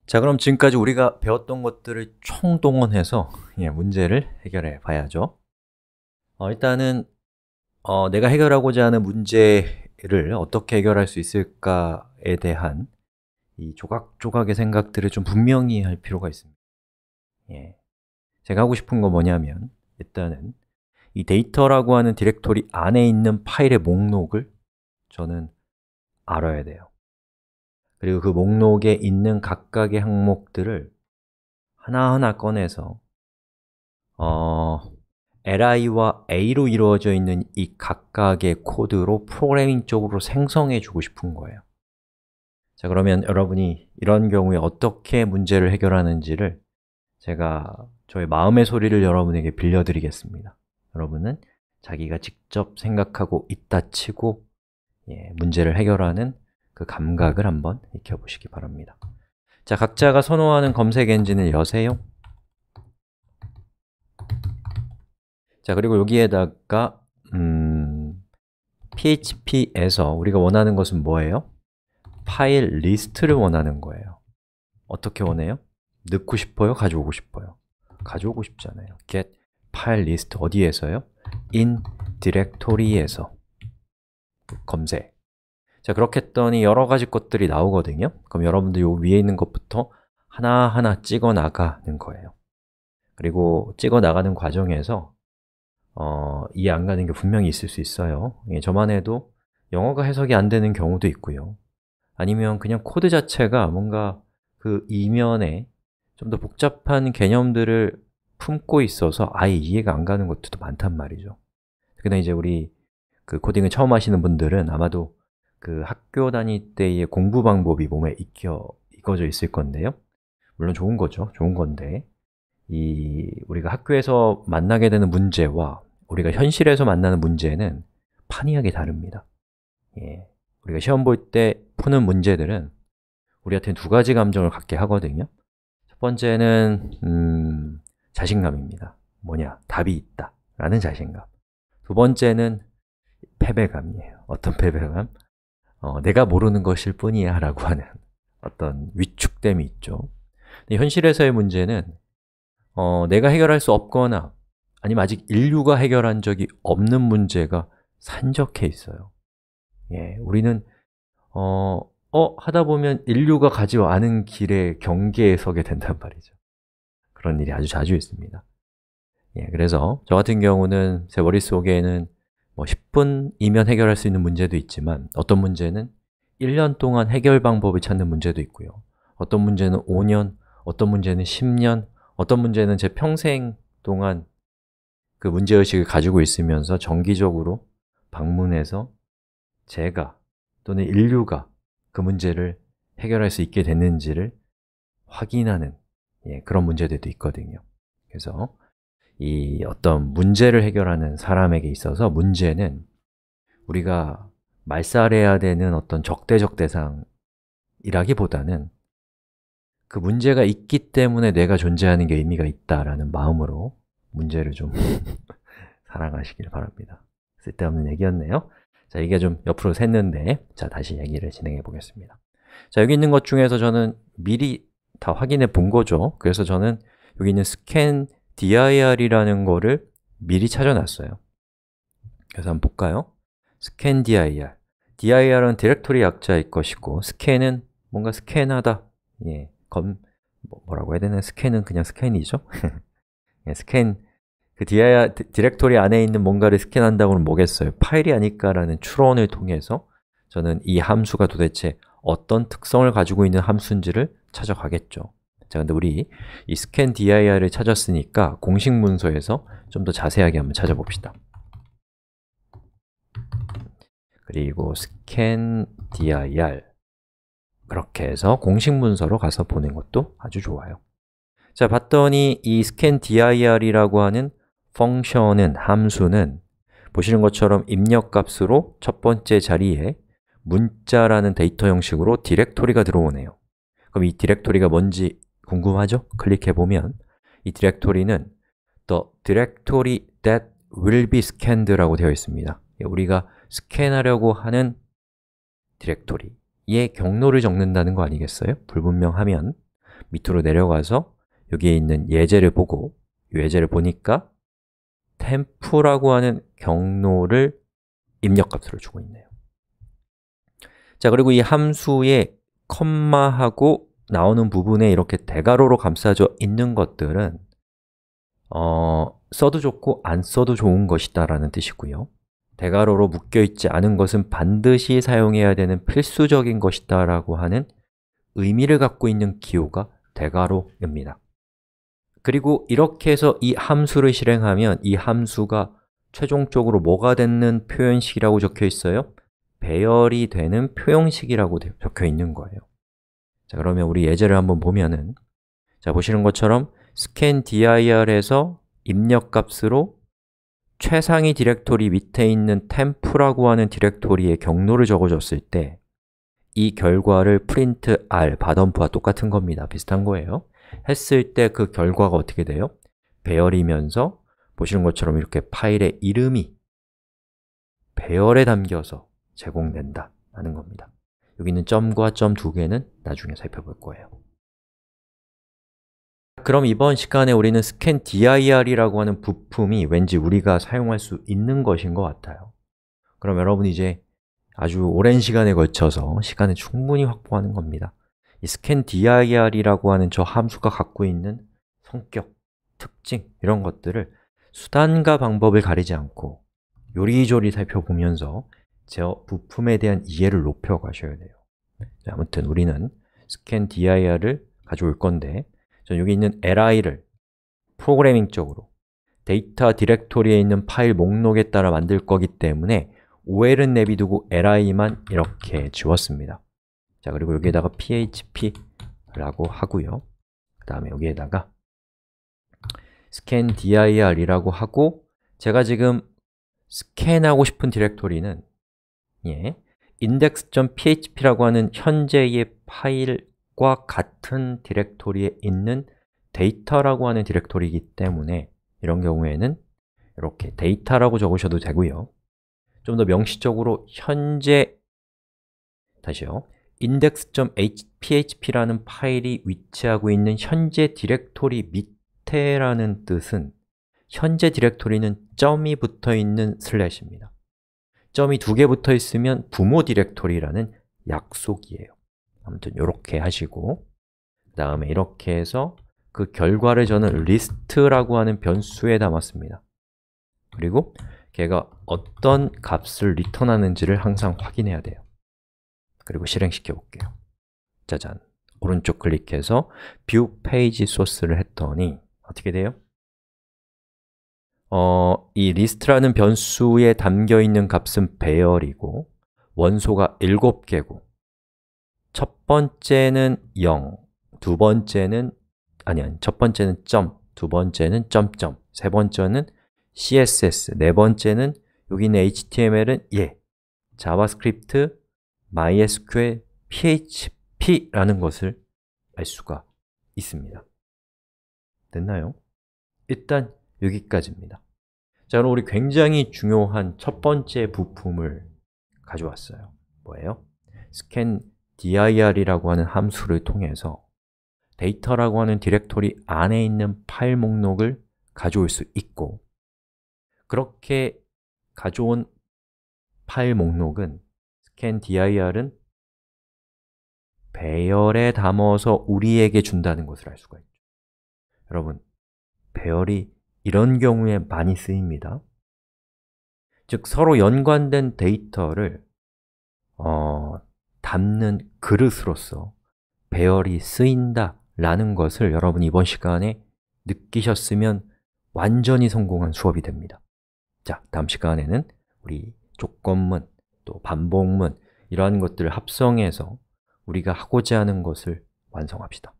자, 그럼 지금까지 우리가 배웠던 것들을 총동원해서 문제를 해결해 봐야죠. 일단은 내가 해결하고자 하는 문제를 어떻게 해결할 수 있을까에 대한 이 조각조각의 생각들을 좀 분명히 할 필요가 있습니다. 제가 하고 싶은 건 뭐냐면 일단은 이 데이터라고 하는 디렉토리 안에 있는 파일의 목록을 저는 알아야 돼요. 그리고 그 목록에 있는 각각의 항목들을 하나하나 꺼내서 li와 a로 이루어져 있는 이 각각의 코드로 프로그래밍적으로 생성해 주고 싶은 거예요. 자, 그러면 여러분이 이런 경우에 어떻게 문제를 해결하는지를 제가 저의 마음의 소리를 여러분에게 빌려드리겠습니다. 여러분은 자기가 직접 생각하고 있다 치고 문제를 해결하는 그 감각을 한번 익혀보시기 바랍니다. 자, 각자가 선호하는 검색 엔진을 여세요. 자, 그리고 여기에다가 php에서 우리가 원하는 것은 뭐예요? 파일 리스트를 원하는 거예요. 어떻게 원해요? 넣고 싶어요? 가져오고 싶어요? 가져오고 싶잖아요. get 파일 리스트 어디에서요? in directory에서 검색. 자, 그렇게 했더니 여러 가지 것들이 나오거든요. 그럼 여러분들 요 위에 있는 것부터 하나하나 찍어 나가는 거예요. 그리고 찍어 나가는 과정에서 이해 안 가는 게 분명히 있을 수 있어요. 저만 해도 영어가 해석이 안 되는 경우도 있고요. 아니면 그냥 코드 자체가 뭔가 그 이면에 좀 더 복잡한 개념들을 품고 있어서 아예 이해가 안 가는 것들도 많단 말이죠. 특히나 이제 우리 그 코딩을 처음 하시는 분들은 아마도 그 학교 다닐 때의 공부 방법이 몸에 익어져 있을 건데요. 물론 좋은 거죠. 좋은 건데 우리가 학교에서 만나게 되는 문제와 우리가 현실에서 만나는 문제는 판이하게 다릅니다. 우리가 시험 볼 때 푸는 문제들은 우리한테 두 가지 감정을 갖게 하거든요. 첫 번째는 자신감입니다. 뭐냐? 답이 있다 라는 자신감. 두 번째는 패배감이에요. 어떤 패배감? 내가 모르는 것일 뿐이야 라고 하는 어떤 위축됨이 있죠. 근데 현실에서의 문제는 내가 해결할 수 없거나 아니면 아직 인류가 해결한 적이 없는 문제가 산적해 있어요. 우리는 하다 보면 인류가 가지 않은 길의 경계에 서게 된단 말이죠. 그런 일이 아주 자주 있습니다. 그래서 저 같은 경우는 제 머릿속에는 뭐 10분이면 해결할 수 있는 문제도 있지만 어떤 문제는 1년 동안 해결 방법을 찾는 문제도 있고요. 어떤 문제는 5년, 어떤 문제는 10년, 어떤 문제는 제 평생 동안 그 문제의식을 가지고 있으면서 정기적으로 방문해서 제가 또는 인류가 그 문제를 해결할 수 있게 됐는지를 확인하는 그런 문제들도 있거든요. 그래서 이 어떤 문제를 해결하는 사람에게 있어서 문제는 우리가 말살해야 되는 어떤 적대적 대상이라기보다는 그 문제가 있기 때문에 내가 존재하는 게 의미가 있다라는 마음으로 문제를 좀 살아가시길 바랍니다. 쓸데없는 얘기였네요. 자, 이게 좀 옆으로 샜는데 자, 다시 얘기를 진행해 보겠습니다. 자, 여기 있는 것 중에서 저는 미리 다 확인해 본 거죠. 그래서 저는 여기 있는 scan dir이라는 거를 미리 찾아놨어요. 그래서 한번 볼까요? scan dir dir은 디렉토리 약자일 것이고 scan은 뭔가 스캔하다 뭐라고 해야 되나? scan은 그냥 scan이죠? scan 그 디렉토리 안에 있는 뭔가를 스캔한다고는 뭐겠어요? 파일이 아닐까라는 추론을 통해서 저는 이 함수가 도대체 어떤 특성을 가지고 있는 함수인지를 찾아가겠죠. 자, 근데 우리 이 scan dir을 찾았으니까 공식 문서에서 좀 더 자세하게 한번 찾아봅시다. 그리고 scan dir 그렇게 해서 공식 문서로 가서 보는 것도 아주 좋아요. 자, 봤더니 이 scan dir이라고 하는 펑션은, 함수는 보시는 것처럼 입력값으로 첫 번째 자리에 문자라는 데이터 형식으로 디렉토리가 들어오네요. 그럼 이 디렉토리가 뭔지 궁금하죠? 클릭해보면 이 디렉토리는 the directory that will be scanned 라고 되어 있습니다. 우리가 스캔하려고 하는 디렉토리의 경로를 적는다는 거 아니겠어요? 불분명하면 밑으로 내려가서 여기에 있는 예제를 보고 이 예제를 보니까 temp라고 하는 경로를 입력값으로 주고 있네요. 자, 그리고 이 함수의 컴마하고 나오는 부분에 이렇게 대괄호로 감싸져 있는 것들은 써도 좋고 안 써도 좋은 것이다 라는 뜻이고요. 대괄호로 묶여있지 않은 것은 반드시 사용해야 되는 필수적인 것이다 라고 하는 의미를 갖고 있는 기호가 대괄호입니다. 그리고 이렇게 해서 이 함수를 실행하면 이 함수가 최종적으로 뭐가 되는 표현식이라고 적혀 있어요? 배열이 되는 표형식이라고 적혀 있는 거예요. 자, 그러면 우리 예제를 한번 보면은 자, 보시는 것처럼 scandir에서 입력값으로 최상위 디렉토리 밑에 있는 temp라고 하는 디렉토리의 경로를 적어줬을 때 이 결과를 print r, 바덤프와 똑같은 겁니다. 비슷한 거예요. 했을 때 그 결과가 어떻게 돼요? 배열이면서 보시는 것처럼 이렇게 파일의 이름이 배열에 담겨서 제공된다 라는 겁니다. 여기 있는 점과 점 두 개는 나중에 살펴볼 거예요. 그럼 이번 시간에 우리는 scandir이라고 하는 부품이 왠지 우리가 사용할 수 있는 것인 것 같아요. 그럼 여러분 이제 아주 오랜 시간에 걸쳐서 시간을 충분히 확보하는 겁니다. 이 scandir이라고 하는 저 함수가 갖고 있는 성격, 특징 이런 것들을 수단과 방법을 가리지 않고 요리조리 살펴보면서 저 부품에 대한 이해를 높여가셔야 돼요. 자, 아무튼 우리는 scandir을 가져올 건데 전 여기 있는 li를 프로그래밍적으로 데이터 디렉토리에 있는 파일 목록에 따라 만들 거기 때문에 ol은 내비두고 li만 이렇게 지웠습니다. 자, 그리고 여기에다가 php라고 하고요. 그 다음에 여기에다가 scandir이라고 하고 제가 지금 스캔하고 싶은 디렉토리는 index.php라고 하는 현재의 파일과 같은 디렉토리에 있는 데이터라고 하는 디렉토리이기 때문에 이런 경우에는 이렇게 데이터라고 적으셔도 되고요. 좀 더 명시적으로 현재, 다시요, index.php라는 파일이 위치하고 있는 현재 디렉토리 밑에라는 뜻은 현재 디렉토리는 점이 붙어 있는 슬래시입니다. 점이 두 개 붙어 있으면 부모 디렉토리라는 약속이에요. 아무튼 이렇게 하시고 그 다음에 이렇게 해서 그 결과를 저는 list라고 하는 변수에 담았습니다. 그리고 걔가 어떤 값을 리턴하는지를 항상 확인해야 돼요. 그리고 실행시켜 볼게요. 짜잔! 오른쪽 클릭해서 View Page Source를 했더니 어떻게 돼요? 이 list라는 변수에 담겨있는 값은 배열이고 원소가 7개고 첫 번째는 0, 두 번째는 첫 번째는 점, 두 번째는 점점, 세 번째는 CSS, 네 번째는 여기 있는 HTML은 자바스크립트, MySQL, PHP라는 것을 알 수가 있습니다. 됐나요? 일단 여기까지입니다. 자, 그럼 우리 굉장히 중요한 첫 번째 부품을 가져왔어요. 뭐예요? scandir이라고 하는 함수를 통해서 데이터라고 하는 디렉토리 안에 있는 파일 목록을 가져올 수 있고 그렇게 가져온 파일 목록은 scandir은 배열에 담아서 우리에게 준다는 것을 알 수가 있죠. 여러분, 배열이 이런 경우에 많이 쓰입니다. 즉, 서로 연관된 데이터를 담는 그릇으로서 배열이 쓰인다 라는 것을 여러분 이번 시간에 느끼셨으면 완전히 성공한 수업이 됩니다. 자, 다음 시간에는 우리 조건문, 또 반복문 이러한 것들을 합성해서 우리가 하고자 하는 것을 완성합시다.